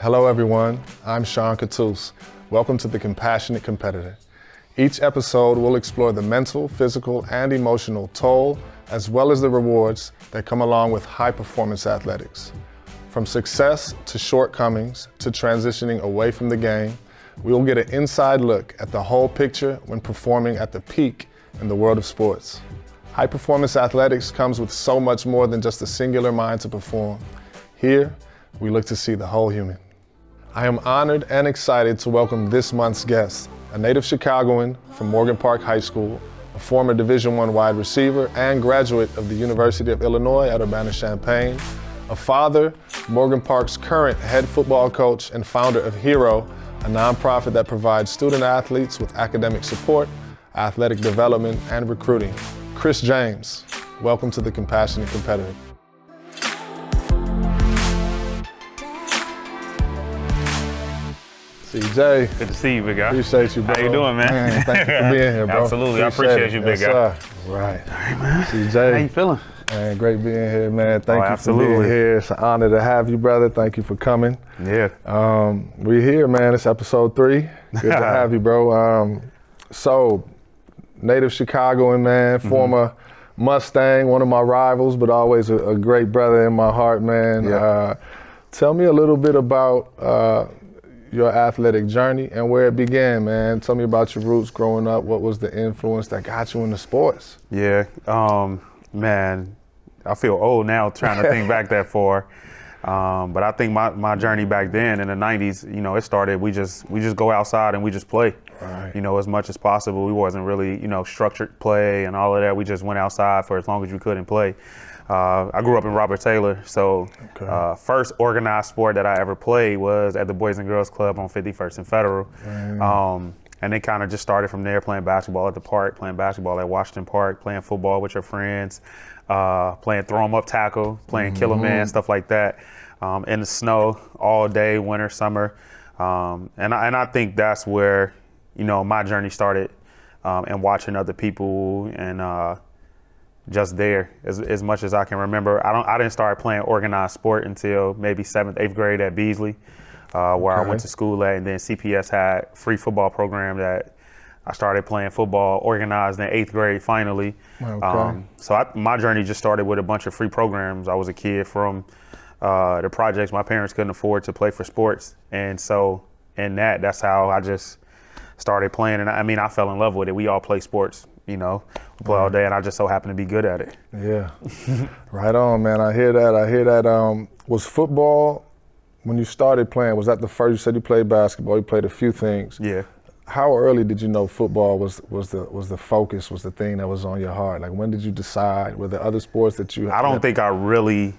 Hello everyone, I'm Sean Cattouse. Welcome to The Compassionate Competitor. Each episode will explore the mental, physical, and emotional toll, as well as the rewards that come along with high-performance athletics. From success to shortcomings to transitioning away from the game, we will get an inside look at the whole picture when performing at the peak in the world of sports. High-performance athletics comes with so much more than just a singular mind to perform. Here, we look to see the whole human. I am honored and excited to welcome this month's guest, a native Chicagoan from Morgan Park High School, a former Division I wide receiver and graduate of the University of Illinois at Urbana-Champaign, a father, Morgan Park's current head football coach and founder of Hero, a nonprofit that provides student athletes with academic support, athletic development, and recruiting. Chris James, welcome to The Compassionate Competitor. CJ. Good to see you, big guy. Appreciate you, bro. How you doing, man? Thank you for being here, bro. Absolutely. I appreciate you, big guy. Yes, sir. Right. All right, man. CJ. How you feeling? Man, great being here, man. Thank you absolutely. for being here. It's an honor to have you, brother. Thank you for coming. Yeah. We're here, man. It's episode 3. Good to have you, bro. So, native Chicagoan, man, former Mustang, one of my rivals, but always a great brother in my heart, man. Yeah. Tell me a little bit about your athletic journey and where it began, man. Tell me about your roots growing up. What was the influence that got you into sports? Yeah. Man, I feel old now trying to think back that far. But I think my journey back then in the 90s, you know, it started, we just go outside and we just play, right. You know, as much as possible. We wasn't really, you know, structured play and all of that. We just went outside for as long as we could and play. I grew up in Robert Taylor, so first organized sport that I ever played was at the Boys and Girls Club on 51st and Federal. And it kind of just started from there, playing basketball at the park, playing basketball at Washington Park, playing football with your friends, playing throw 'em up tackle, playing kill a man, stuff like that, in the snow all day, winter, summer. And I think that's where, you know, my journey started, and watching other people and just there as much as I can remember. I didn't start playing organized sport until maybe 7th, 8th grade at Beasley, where I went to school at, and then CPS had free football program that I started playing football organized in 8th grade finally. So my journey just started with a bunch of free programs. I was a kid from the projects. My parents couldn't afford to play for sports, and so that's how I just started playing. And I mean, I fell in love with it. We all play sports. You know, we play all day, and I just so happen to be good at it. Yeah, right on, man. I hear that. Was football, when you started playing, was that the first? You said you played basketball. You played a few things. Yeah. How early did you know football was the focus, was the thing that was on your heart? Like, when did you decide? Were there other sports that you? I don't think I really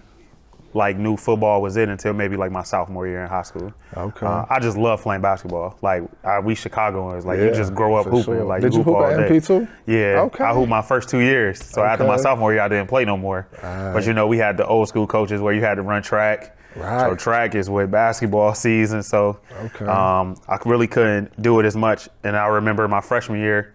knew football was it until maybe like my sophomore year in high school. Okay. I just love playing basketball. Like we Chicagoans, you just grow up hooping. Sure. Like did you hoop all at day. MP too? Yeah. Okay. I hooped my first 2 years. So after my sophomore year, I didn't play no more. Right. But you know, we had the old school coaches where you had to run track. Right. So track is with basketball season. So I really couldn't do it as much. And I remember my freshman year,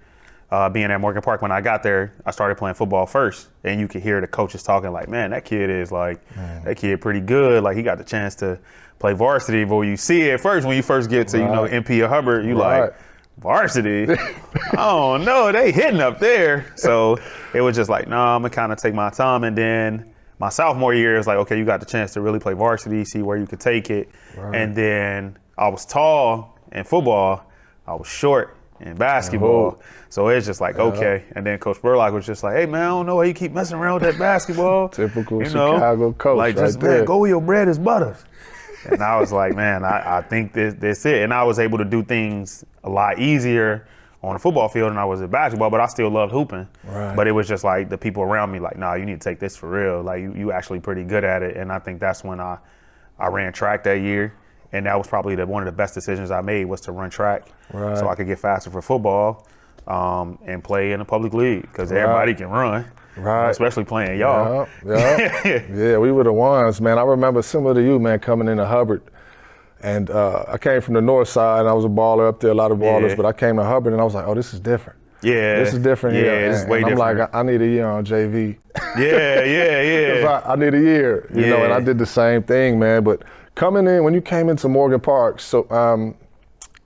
being at Morgan Park, when I got there, I started playing football first, and you could hear the coaches talking like, man, that kid is that kid pretty good. Like, he got the chance to play varsity. But when you see it first, when you first get to, you know, MP or Hubbard, you like, varsity? I don't know, they hitting up there. So it was just like, no, I'm gonna kind of take my time. And then my sophomore year is like, okay, you got the chance to really play varsity, see where you could take it. Right. And then I was tall in football, I was short in basketball. So it's just like, okay. And then Coach Burlock was just like, hey, man, I don't know why you keep messing around with that basketball. Typical Chicago coach. Like, just, right there. man, go where your bread is butter. And I was like, man, I think this it. And I was able to do things a lot easier on the football field than I was at basketball, but I still loved hooping. Right. But it was just like the people around me like, nah, you need to take this for real. Like, you actually pretty good at it. And I think that's when I ran track that year. And that was probably one of the best decisions I made, was to run track, so I could get faster for football, and play in the public league, because everybody can run, especially playing y'all. Yeah, we were the ones, man. I remember, similar to you, man, coming into Hubbard, and I came from the north side, and I was a baller up there, a lot of ballers, but I came to Hubbard, and I was like, oh, this is different. Yeah. This is different here. Yeah, this is way different. I'm like, I need a year on JV. Yeah. I need a year, you know, and I did the same thing, man. But Coming in, when you came into Morgan Park, so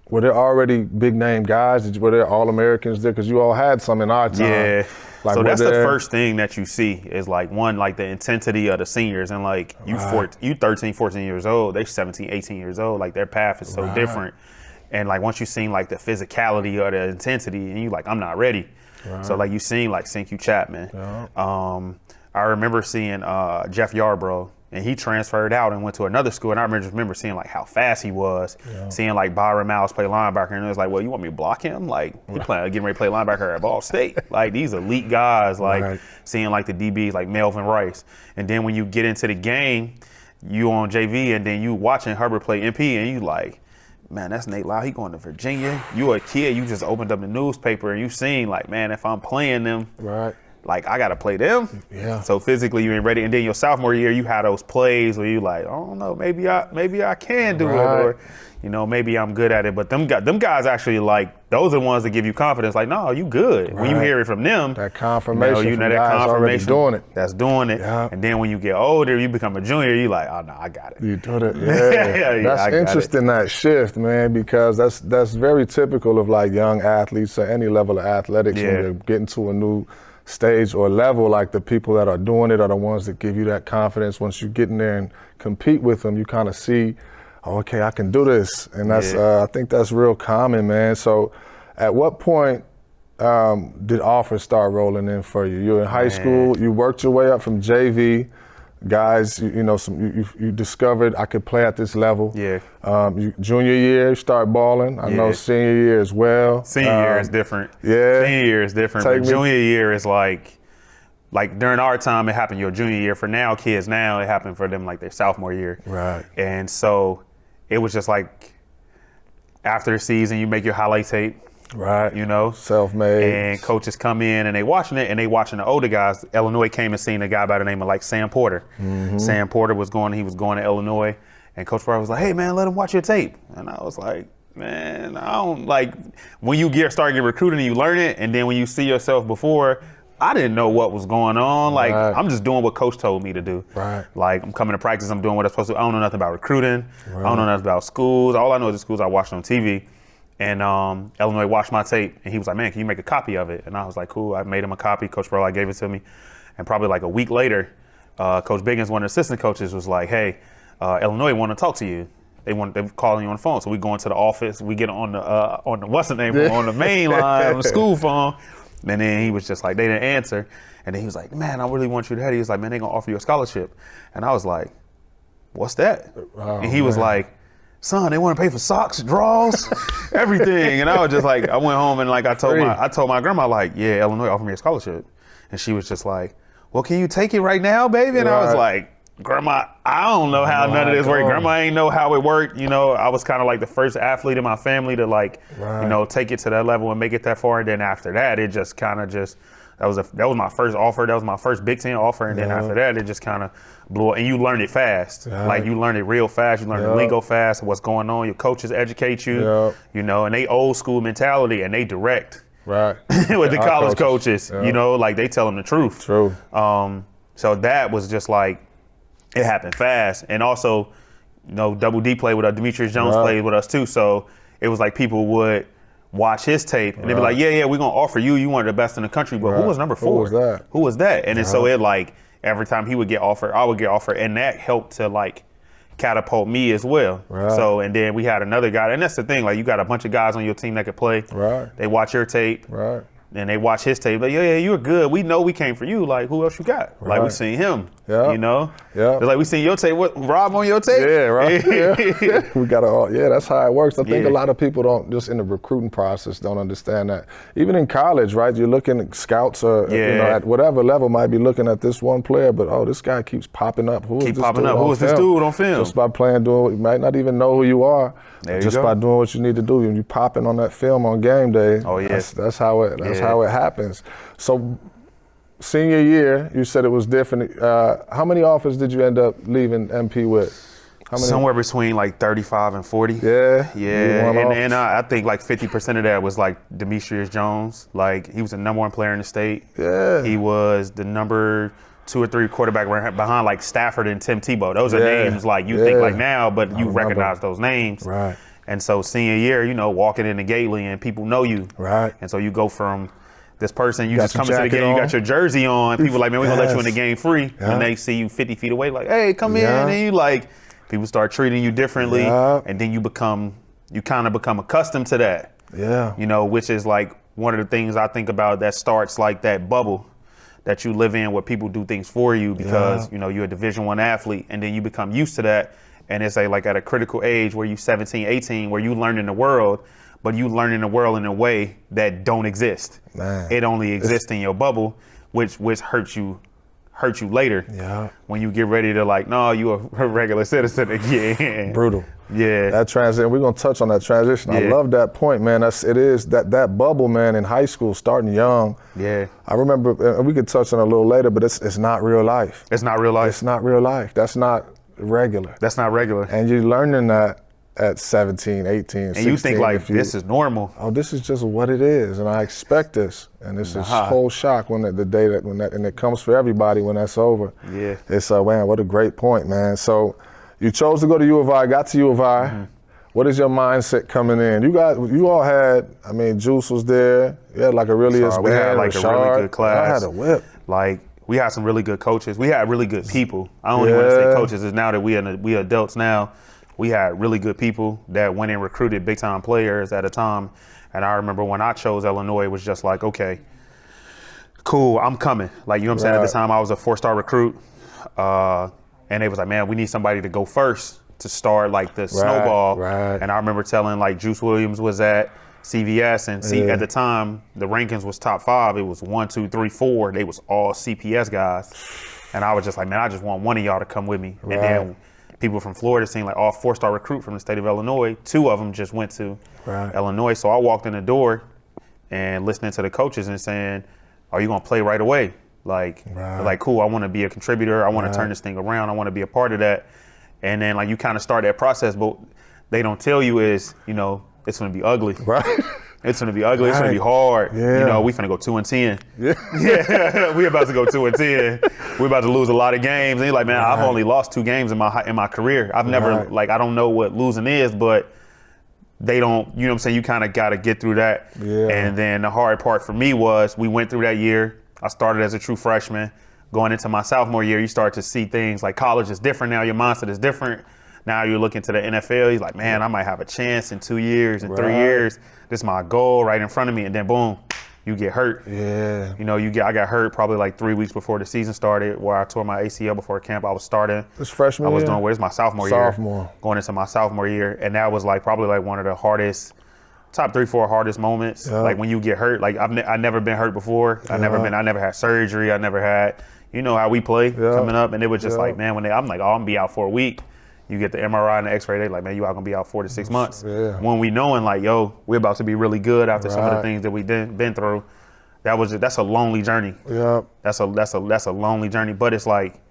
were there already big name guys? Were there All-Americans there? Because you all had some in our time. Yeah. Like, so that's the first thing that you see is like one, like the intensity of the seniors, and like you 13, 14 years old, they're 17, 18 years old. Like their path is so different. And like once you seen like the physicality or the intensity, and you like, I'm not ready. Right. So like you seen like Sekou Chapman. Yeah. I remember seeing Jeff Yarbrough, and he transferred out and went to another school. And I remember seeing like how fast he was, seeing like Byron Miles play linebacker, and it was like, well, you want me to block him? Like he getting ready to play linebacker at Ball State. Like these elite guys, like seeing like the DBs like Melvin Rice. And then when you get into the game, you on JV, and then you watching Herbert play MP, and you like, man, that's Nate Lau. He going to Virginia. You a kid, you just opened up the newspaper and you seen like, man, if I'm playing them, like I gotta play them. Yeah. So physically you ain't ready. And then your sophomore year, you had those plays where you like, I don't know, maybe I can do it, or maybe I'm good at it. But them guys actually like, those are the ones that give you confidence. Like, no, you good. When you hear it from them, that confirmation, you know that guys confirmation already doing it. That's doing it. Yeah. And then when you get older, you become a junior. You like, oh no, I got it. You did it. Yeah. That's interesting, that shift, man, because that's very typical of like young athletes at any level of athletics. When you're getting to a new stage or level, like the people that are doing it are the ones that give you that confidence. Once you get in there and compete with them, you kind of see, oh, okay, I can do this. And that's I think that's real common, man. So at what point did offers start rolling in for you? You're in high school, you worked your way up from JV. Guys, you discovered I could play at this level. Yeah. Junior year, you start balling. I know senior year as well. Senior year is different. Yeah. Senior year is different. But junior year is like during our time, it happened your junior year. For now, kids now, it happened for them like their sophomore year. Right. And so it was just like after the season, you make your highlight tape. Right. Self-made. And coaches come in and they watching it, and they watching the older guys. Illinois came and seen a guy by the name of like Sam Porter. Mm-hmm. Sam Porter was going to Illinois, and Coach Porter was like, hey man, let him watch your tape. And I was like, man, I don't like, when you start getting recruited and you learn it, and then when you see yourself before, I didn't know what was going on. Like, I'm just doing what coach told me to do. Right. Like, I'm coming to practice, I'm doing what I'm supposed to do. I don't know nothing about recruiting. Right. I don't know nothing about schools. All I know is the schools I watched on TV. And Illinois watched my tape, and he was like, man, can you make a copy of it? And I was like, cool. I made him a copy. Coach Burley gave it to me. And probably like a week later, Coach Biggins, one of the assistant coaches, was like, hey, Illinois want to talk to you. They're calling you on the phone. So we go into the office. We get on the what's the name, on the main line, on the school phone. And then he was just like, they didn't answer. And then he was like, man, I really want you to head. He was like, man, they're going to offer you a scholarship. And I was like, what's that? Oh, and he was like, son, they want to pay for socks, draws, everything. And I was just like, I went home and like I told my grandma, like, yeah, Illinois offered me a scholarship. And she was just like, well, can you take it right now, baby? And I was like, Grandma, I don't know how none of this worked. Grandma ain't know how it worked. I was kind of like the first athlete in my family to like, take it to that level and make it that far. And then after that, it just kind of that was my first offer. That was my first Big Ten offer. And then after that, it just kind of blew up. And you learn it fast. Like you learn it real fast. You learn the lingo fast, what's going on. Your coaches educate you, and they old school mentality and they direct. Right. With the college coaches, like they tell them the truth. True. So that was just like, it happened fast. And also, Double D played with us. Demetrius Jones played with us too. So it was like people would watch his tape and they'd be like, yeah, we're going to offer you. You one of the best in the country. But who was number 4? Who was that? And then so it like, every time he would get offered, I would get offered. And that helped to like catapult me as well. Right. So, and then we had another guy. And that's the thing. Like you got a bunch of guys on your team that could play. Right. They watch your tape. Right. And they watch his tape, like, yeah, you were good. We know we came for you. Like, who else you got? Right. Like, we seen him, Yeah. They're like, we seen your tape. What, Rob on your tape? Yeah, right. We got that's how it works. I think a lot of people don't, just in the recruiting process, don't understand that. Even in college, right, you're looking at scouts or, at whatever level might be looking at this one player, but, this guy keeps popping up. Who is this dude on film? Just by doing, you might not even know who you are. Just by doing what you need to do. You popping on that film on game day. Oh, yeah. That's how it happens. So senior year, you said it was different. How many offers did you end up leaving MP with? How many? Somewhere between like 35 and 40. Yeah. Yeah. And I think like 50% of that was like Demetrius Jones. Like he was the #1 player in the state. Yeah. He was the number 2 or 3 quarterback behind like Stafford and Tim Tebow. Those are names like you think like now, but you recognize those names. Right. And so senior year, you know, walking into Gately and people know you. Right. And so you go from this person, you Got just your come into the game, jacket you on. got your jersey on. People like, man, we're going to let you in the game free. Yeah. And they see you 50 feet away like, hey, come in. Yeah. And you like, people start treating you differently. Yeah. And then you kind of become accustomed to that. Yeah. You know, which is like one of the things I think about that starts like that bubble that you live in where people do things for you because, you know, you're a Division I athlete and then you become used to that. And it's like at a critical age where you 17, 18, where you learn in the world, but you learn in the world in a way that don't exist. Man. It only exists in your bubble, which hurts you later. Yeah. When you get ready to like, no, you a regular citizen again. Brutal. Yeah. That transition, we're gonna touch on that transition. I Yeah. love that point, man. It is that bubble, man, in high school, starting young. Yeah. I remember, and we could touch on it a little later, but it's not real life. It's not real life. It's not real life. That's not regular. That's not regular. And you're learning that at 17, 18, 16. And you think like, this is normal. Oh, this is just what it is, and I expect this. And it's a whole shock when the day that and it comes for everybody when that's over. Yeah. It's man, what a great point, man. So you chose to go to U of I, got to U of I. Mm-hmm. What is your mindset coming in? You all had, I mean, Juice was there. You had like a really band. We had like Rashard. a really good class. I had a whip. Like we had some really good coaches. We had really good people. I don't even want to say coaches. Is now that we adults now. We had really good people that went and recruited big time players at a time. And I remember when I chose Illinois, it was just like, okay, cool, I'm coming. Like, you know what I'm saying? At the time I was a 4-star recruit. And they was like, man, we need somebody to go first to start like the snowball. Right. And I remember telling like Juice Williams was at CVS and at the time the rankings was top 5. It was 1, 2, 3, 4. They was all CPS guys. And I was just like, man, I just want one of y'all to come with me. Right. And then people from Florida seemed like all 4-star recruit from the state of Illinois. 2 of them just went to Illinois. So I walked in the door and listening to the coaches and saying, are you going to play right away? Like, cool, I want to be a contributor. I want to turn this thing around. I want to be a part of that. And then like you kind of start that process, but they don't tell you is, you know, it's going to be ugly. Right. It's going to be ugly. It's going to be hard. Yeah. You know, we finna go 2-10. Yeah. Yeah. We about to go 2-10. We're about to lose a lot of games. And you're like, man, I've only lost 2 games in my career. I've never, like, I don't know what losing is, but they don't, you know what I'm saying? You kind of got to get through that. Yeah. And then the hard part for me was we went through that year. I started as a true freshman. Going into my sophomore year, you start to see things like college is different now. Your mindset is different. Now you're looking to the NFL. He's like, man, I might have a chance in 2 years, in 3 years. This is my goal right in front of me. And then boom, you get hurt. Yeah. You know, I got hurt probably like 3 weeks before the season started, where I tore my ACL before camp. I was starting. This freshman I was year? doing, where's my sophomore year? Going into my sophomore year. And that was like probably like one of the hardest, top 3, 4 hardest moments. Yeah. Like when you get hurt, like I've never been hurt before. I never had surgery. I never had, you know how we play coming up. And it was just like, man, I'm like, oh, I'm gonna be out for a week. You get the MRI and the X-ray, they like, man, you are gonna be out 4 to 6 months. Yeah. When we knowing like, yo, we're about to be really good after some of the things that we been through. That's a lonely journey. Yeah. That's a lonely journey, but it's like,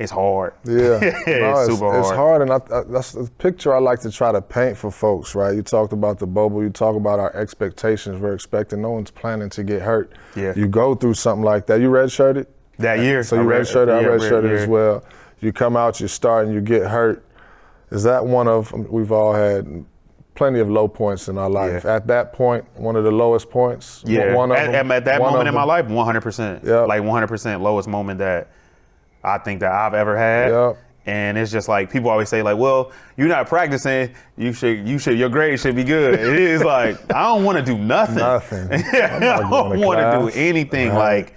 it's hard. Yeah. It's super hard. It's hard, and that's the picture I like to try to paint for folks, right? You talked about the bubble, you talk about our expectations. We're expecting, no one's planning to get hurt. Yeah. You go through something like that. You redshirted? That year. So you redshirted, I redshirted as well. You come out, you start, and you get hurt. Is that we've all had plenty of low points in our life. Yeah. At that point, one of the lowest points? Yeah, one of them, at that moment in my life, 100%. Yep. Like 100% lowest moment that I think that I've ever had. Yep. And it's just like, people always say like, well, you're not practicing, your grade should be good. It is like, I don't want to do nothing. I don't want to do anything. Right. Like,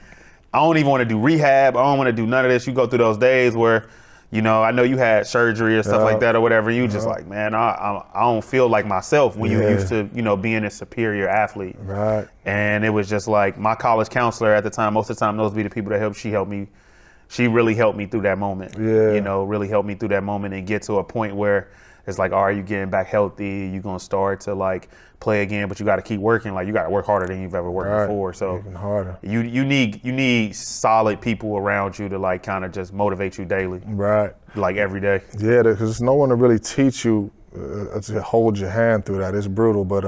I don't even want to do rehab. I don't want to do none of this. You go through those days where, you know, I know you had surgery or stuff like that or whatever. You just like, man, I don't feel like myself when you used to, you know, being a superior athlete. Right. And it was just like my college counselor at the time, most of the time, those be the people that helped. She really helped me through that moment. Yeah. You know, really helped me through that moment and get to a point where It's like, are you getting back healthy? You gonna start to like play again, but you got to keep working. Like you got to work harder than you've ever worked before. So even harder. You need solid people around you to like kind of just motivate you daily. Right. Like every day. Yeah, because there's no one to really teach you to hold your hand through that. It's brutal, but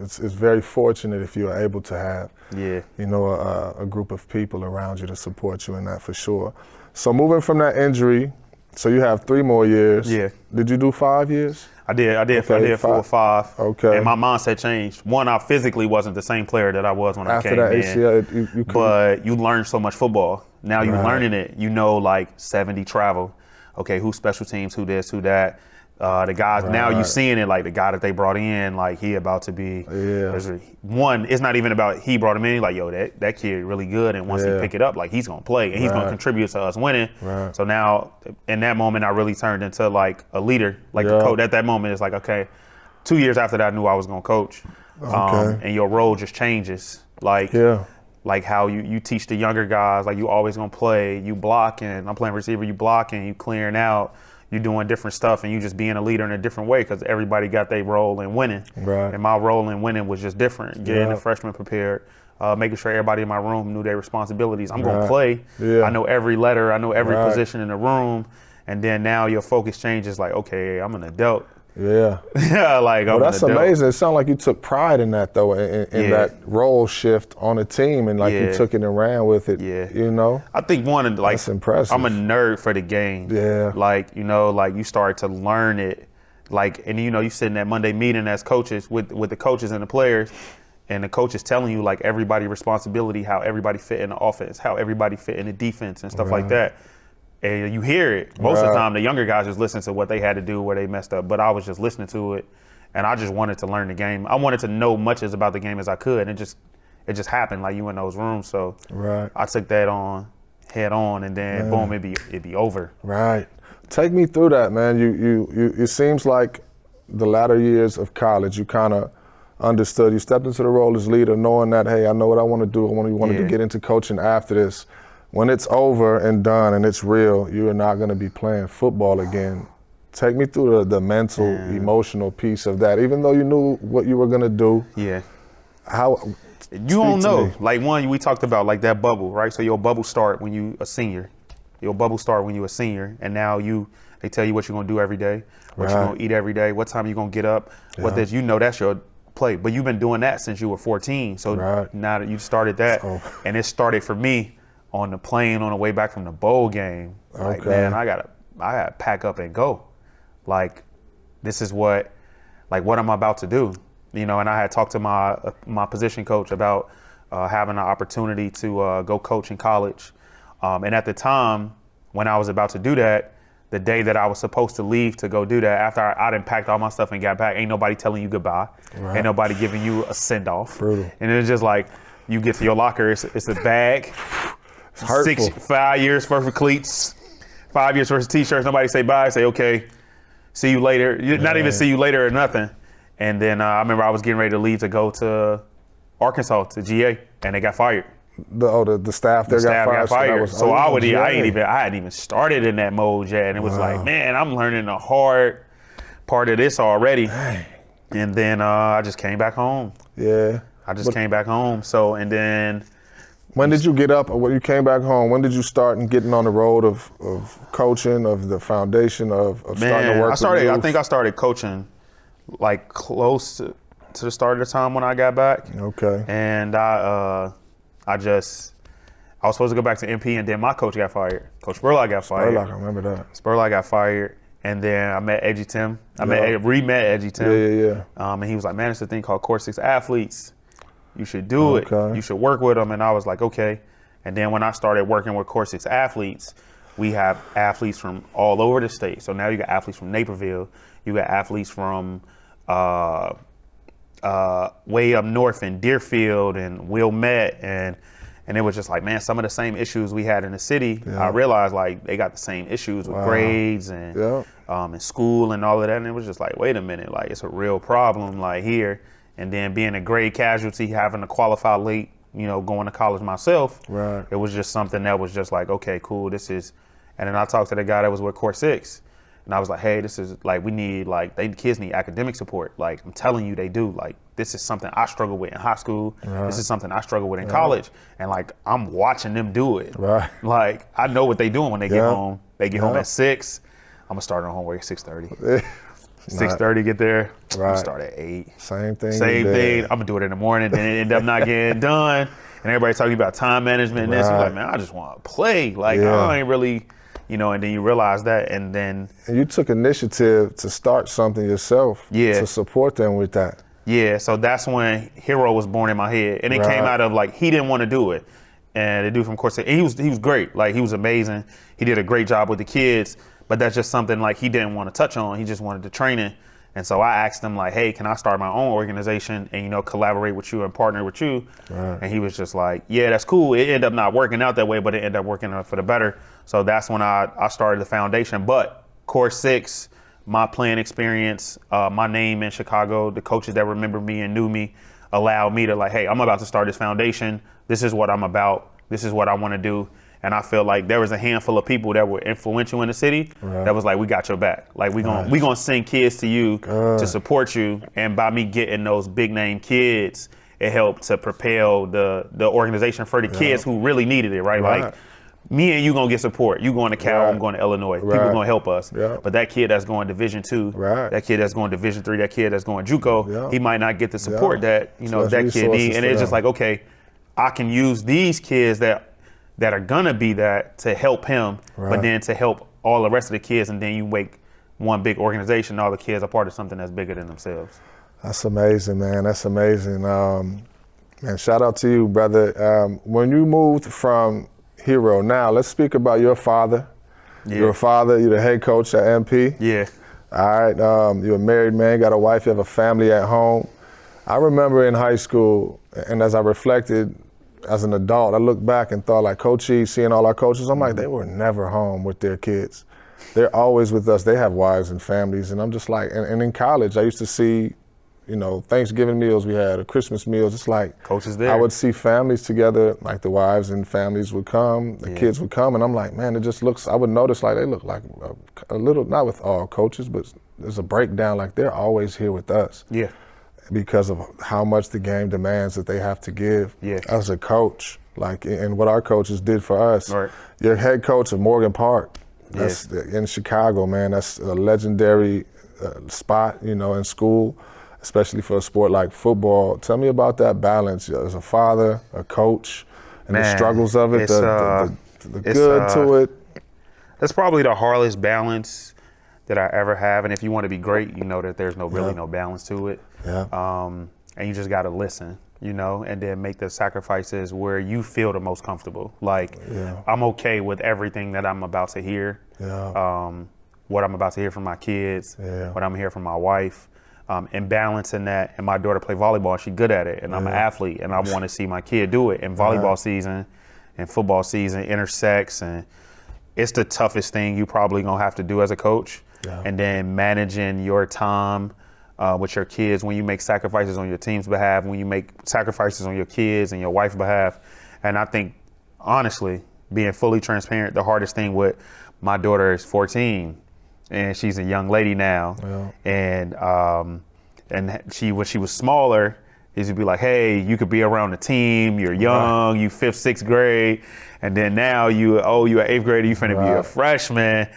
it's very fortunate if you're able to have a group of people around you to support you in that for sure. So moving from that injury, so you have 3 more years. Yeah. Did you do 5 years? I did. I did 4 or 5. Okay. And my mindset changed. One, I physically wasn't the same player that I was when I came After that in. ACL, but you learn so much football. Now you're learning it. You know, like 70 travel. Okay, who's special teams? Who this? Who that? The guys, now you seeing it, like the guy that they brought in, like he about to be, one, it's not even about he brought him in, like, yo, that kid really good, and once he pick it up, like he's going to play, and he's going to contribute to us winning. Right. So now, in that moment, I really turned into like a leader, like the coach. At that moment, it's like, okay, 2 years after that, I knew I was going to coach. And your role just changes. Like, like how you teach the younger guys, like you always going to play, you blocking, I'm playing receiver, you blocking, you clearing out. You're doing different stuff and you just being a leader in a different way because everybody got their role in winning. Right. And my role in winning was just different. Getting the freshmen prepared, making sure everybody in my room knew their responsibilities. I'm going to play. Yeah. I know every letter. I know every position in the room. And then now your focus changes like, okay, I'm an adult. Yeah. Like, well, that's amazing. It sounds like you took pride in that, though, in that role shift on a team, and like you took it and ran with it. Yeah. You know? I think like, that's impressive. I'm a nerd for the game. Yeah. Like, you know, like you start to learn it. Like, and you know, you sit in that Monday meeting as coaches with the coaches and the players, and the coach is telling you like everybody's responsibility, how everybody fit in the offense, how everybody fit in the defense and stuff like that. And you hear it. Most of the time, the younger guys just listen to what they had to do, where they messed up. But I was just listening to it, and I just wanted to learn the game. I wanted to know much as about the game as I could, and it just happened like you in those rooms. So I took that on head on, and then boom, it'd be over. Right. Take me through that, man. You it seems like the latter years of college, you kind of understood. You stepped into the role as leader, knowing that, hey, I know what I want to do. I wanted to get into coaching after this. When it's over and done and it's real, you are not going to be playing football again. Take me through the mental, emotional piece of that. Even though you knew what you were going to do. Yeah. How? You don't know. Like one, we talked about like that bubble, right? So your bubble start when you a senior. Your bubble start when you a senior, and now they tell you what you're going to do every day, what you're going to eat every day, what time you're going to get up, what this. You know that's your play. But you've been doing that since you were 14. So now that you started that, and it started for me on the plane on the way back from the bowl game. Like, man, I gotta pack up and go. Like, this is what I'm about to do. You know, and I had talked to my position coach about having an opportunity to go coach in college. And at the time, when I was about to do that, the day that I was supposed to leave to go do that, after I done packed all my stuff and got back, ain't nobody telling you goodbye. Ain't nobody giving you a send-off. Brutal. And it's just like, you get to your locker, it's a bag. 5 years worth of cleats, 5 years worth of t-shirts. Nobody say bye. Say okay, see you later. Not even see you later or nothing. And then I remember I was getting ready to leave to go to Arkansas to GA, and they got fired. The staff there got fired. So I hadn't even started in that mode yet, and it was like, man, I'm learning the hard part of this already. Dang. And then I just came back home. Yeah, I just came back home. So and then. When did you get up, or when you came back home, when did you start getting on the road of coaching, of the foundation, of starting to work with youth? I think I started coaching like close to the start of the time when I got back. Okay. And I was supposed to go back to MP, and then my coach got fired. Coach Spurlock got fired. Spurlock, I remember that. Spurlock got fired, and then I met Edgy Tim. Re-met Edgy Tim. Yeah. And he was like, man, it's a thing called Core 6 athletes. You should do it. You should work with them. And I was like, okay. And then when I started working with Core 6 athletes, we have athletes from all over the state. So now you got athletes from Naperville. You got athletes from way up north in Deerfield and Wilmette. And it was just like, man, some of the same issues we had in the city, I realized like they got the same issues with grades and in school and all of that. And it was just like, wait a minute, like it's a real problem like here. And then being a grade casualty, having to qualify late, you know, going to college myself, it was just something that was just like, okay, cool, this is. And then I talked to the guy that was with Core 6, And I was like, hey, this is like, we need like, kids need academic support. Like, I'm telling you, they do. Like, this is something I struggle with in high school. Right. This is something I struggle with in college. And like, I'm watching them do it. Right. Like, I know what they doing when they get home. They get home at 6. I'm gonna start on homework at 6:30. 6:30, get there. Right. Start at 8. Same thing. I'm gonna do it in the morning, then it end up not getting done. And everybody's talking about time management and this. I'm like, man, I just want to play. Like, I ain't really, and then you realize that, and then. And you took initiative to start something yourself. To support them with that. Yeah, so that's when Hero was born in my head. And it came out of, like, he didn't want to do it. And the dude from Corset, he was great. Like, he was amazing. He did a great job with the kids. But that's just something, like, he didn't want to touch on. He just wanted the training. And so I asked him, like, hey, can I start my own organization and, collaborate with you and partner with you? Right. And he was just like, yeah, that's cool. It ended up not working out that way, but it ended up working out for the better. So that's when I started the foundation. But Core 6, my playing experience, my name in Chicago, the coaches that remember me and knew me allowed me to, like, hey, I'm about to start this foundation. This is what I'm about. This is what I want to do. And I feel like there was a handful of people that were influential in the city that was like, we got your back. Like, we gonna send kids to you to support you. And by me getting those big name kids, it helped to propel the organization for the kids who really needed it, right? Like, me and you gonna get support. You going to Cal, I'm going to Illinois. People gonna help us. But that kid that's going Division II, that kid that's going Division III, that kid that's going JUCO, he might not get the support that that kid needs. And it's just like, okay, I can use these kids that are gonna be that to help him, but then to help all the rest of the kids, and then you make one big organization, all the kids are part of something that's bigger than themselves. That's amazing, man. That's amazing. Man, shout out to you, brother. When you moved from Hero, now let's speak about your father. Your father, you're the head coach at MP. Yeah. All right, you're a married man, got a wife, you have a family at home. I remember in high school, and as I reflected, as an adult, I look back and thought, like, Coach E, seeing all our coaches, I'm like, they were never home with their kids. They're always with us. They have wives and families. And I'm just like, and in college, I used to see, Thanksgiving meals we had, or Christmas meals. It's like, coaches there. I would see families together, like the wives and families would come, the kids would come, and I'm like, man, it just looks, I would notice like they look like a little, not with all coaches, but there's a breakdown, like they're always here with us. Yeah. Because of how much the game demands that they have to give as a coach, like, and what our coaches did for us. Right. Your head coach of Morgan Park, that's in Chicago, man. That's a legendary spot, in school, especially for a sport like football. Tell me about that balance as a father, a coach, and the struggles of it, the good to it. That's probably the hardest balance that I ever have. And if you want to be great, you know that there's really no balance to it. And you just got to listen, and then make the sacrifices where you feel the most comfortable. Like, I'm okay with everything that I'm about to hear, what I'm about to hear from my kids, what I'm hearing from my wife, and balancing that. And my daughter play volleyball, and she's good at it. And I'm an athlete, and I want to see my kid do it. And volleyball season and football season intersects, and it's the toughest thing you probably going to have to do as a coach. And then managing your time with your kids, when you make sacrifices on your team's behalf, when you make sacrifices on your kids and your wife's behalf. And I think, honestly, being fully transparent, the hardest thing with my daughter is 14, and she's a young lady now. And she, when she was smaller, he would be like, hey, you could be around the team, you're young, you 5th, 6th grade, and then now you're an 8th grader, you finna be a freshman.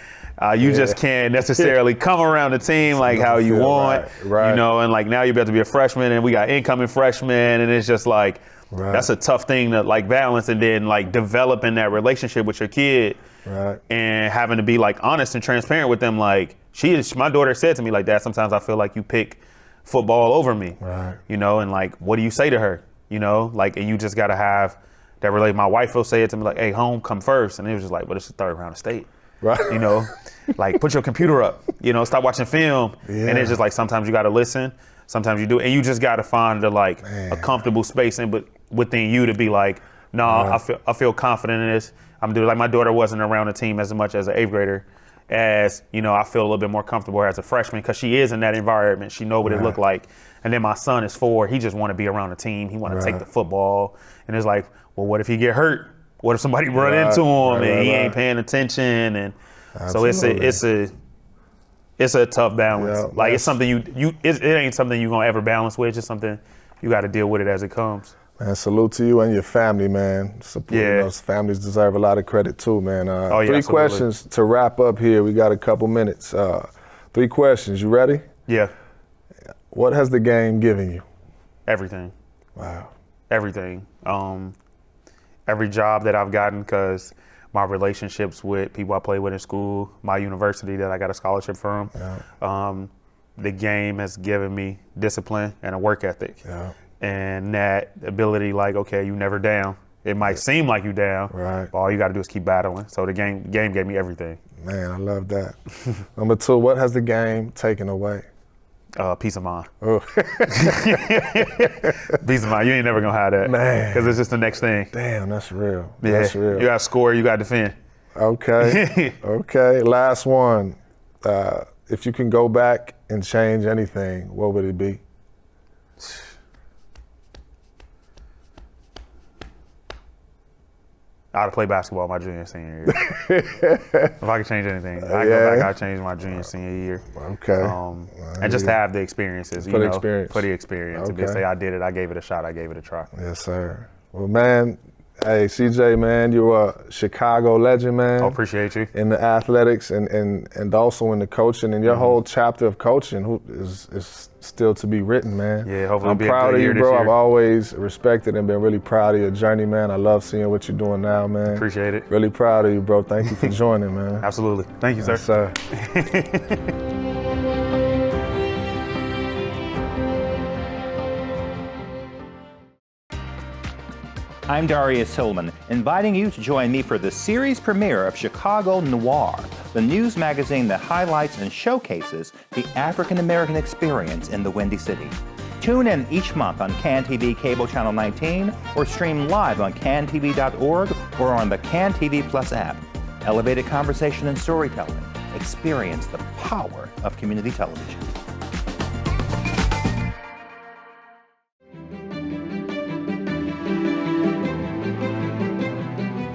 You just can't necessarily come around the team like how you want, and like now you're about to be a freshman, and we got incoming freshmen, and it's just like, that's a tough thing to like balance, and then like developing that relationship with your kid, and having to be like honest and transparent with them. Like, my daughter said to me like that, sometimes I feel like you pick football over me, and like, what do you say to her, like, and you just got to have that relate. My wife will say it to me like, hey, home come first, and it was just like, but it's the 3rd round of state. Like, put your computer up, stop watching film. And it's just like, sometimes you got to listen, sometimes you do. And you just got to find a comfortable space within you to be like, no, I feel confident in this. I'm doing, like, my daughter wasn't around the team as much as an 8th grader as, I feel a little bit more comfortable as a freshman, because she is in that environment. She know what it looked like. And then my son is 4. He just want to be around the team. He want to take the football. And it's like, well, what if he get hurt? What if somebody run into him and he ain't paying attention? And so it's It's a tough balance. Yeah, like it's something it ain't something you gonna ever balance with. It's just something you got to deal with it as it comes. Man, salute to you and your family, man. Support, Yeah. you know, families deserve a lot of credit too, man. Yeah, Three absolutely. questions to wrap up here. We got a couple minutes. 3 questions. You ready? Yeah, What has the game given you? everything. Wow. Everything. Every job that I've gotten, because my relationships with people I played with in school, my university that I got a scholarship from, the game has given me discipline and a work ethic. Yeah. And that ability, like, okay, you never down. It might seem like you down, Right. but all you got to do is keep battling. So the game gave me everything. Man, I love that. Number 2, what has the game taken away? Peace of mind. Oh. Peace of mind. You ain't never gonna have that, Man. because it's just the next thing. Damn, that's real. Yeah. That's real. You got to score. You got to defend. Okay. Okay. Last one. If you can go back and change anything, what would it be? I'd have played basketball my junior senior year. If I could change anything, I go back, I'd change my junior senior year. Okay. And just to have the experiences, For the experience. For the experience. To be Okay. say I did it, I gave it a shot, I gave it a try. Yes, sir. Well, man, hey, CJ, man, you're a Chicago legend, man. I appreciate you. In the athletics and also in the coaching, and your whole chapter of coaching is still to be written, man. Yeah, hopefully I'm it'll be a proud good of you, year this bro. year. I've always respected and been really proud of your journey, man. I love seeing what you're doing now, man. Appreciate it. Really proud of you, bro. Thank you for joining, man. Absolutely. Thank you, sir. Yes, sir. I'm Darius Hillman, inviting you to join me for the series premiere of Chicago Noir, the news magazine that highlights and showcases the African American experience in the Windy City. Tune in each month on CAN TV Cable Channel 19 or stream live on cantv.org or on the CAN TV Plus app. Elevated conversation and storytelling. Experience the power of community television.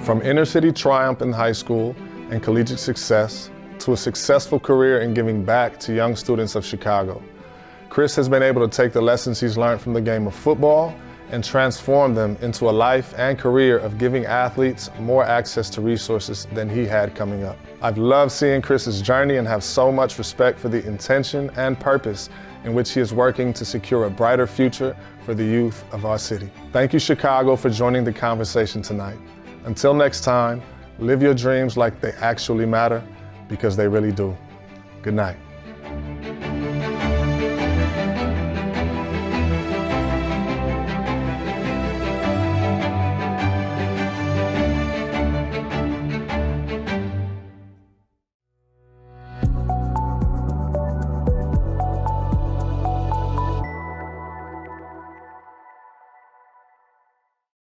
From inner city triumph in high school and collegiate success to a successful career in giving back to young students of Chicago, Chris has been able to take the lessons he's learned from the game of football and transform them into a life and career of giving athletes more access to resources than he had coming up. I've loved seeing Chris's journey and have so much respect for the intention and purpose in which he is working to secure a brighter future for the youth of our city. Thank you, Chicago, for joining the conversation tonight. Until next time, live your dreams like they actually matter, because they really do. Good night.